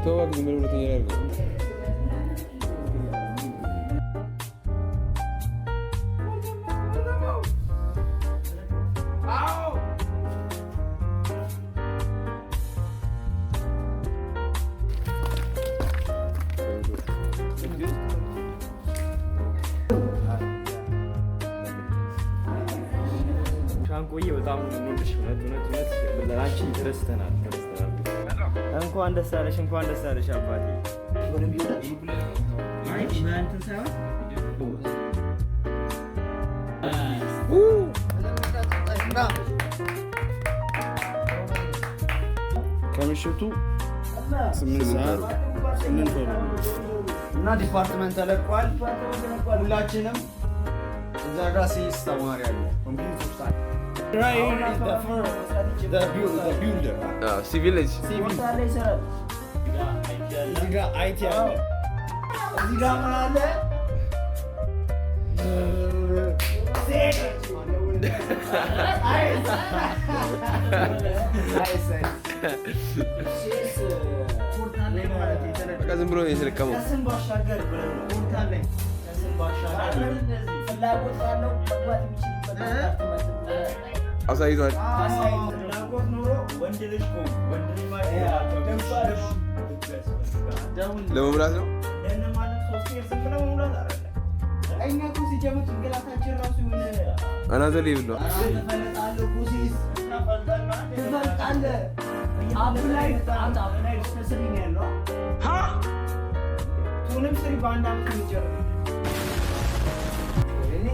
ተዋግ ዝም ብሎ ሁለተኛ ላይ አድርገው። ሻንቆዬ በጣም እንወድሽ። እውነት ለአንቺ ተረስተናል። እንኳን ደስ አለሽ፣ እንኳን ደስ አለሽ አባቴ። ከምሽቱ 8 ሰዓት 8 እና ዲፓርትመንት ተለቋል። ሁላችንም እዛ ጋር ሲስ ተማሪ አለ ኮምፒውተር ሲቪሌጅ እዚህ ጋር አይቲ አለ። እዚህ ጋር ምን አለ? በቃ ዝም ብሎ ነው የተለቀመው። ከስም ባሻገር ፍላጎት ያለው መግባት የሚችልበት አሳይቷል። ፍላጎት ኖሮ ወንድ ልጅ ለመሙላት ነው። እኛ እኮ ሲጀምር ጭንቅላታችን ራሱ የሆነ አናዘር ሌቭል ነው። ቱንም ስሪ በአንድ ዓመት የሚጨርስ እኔ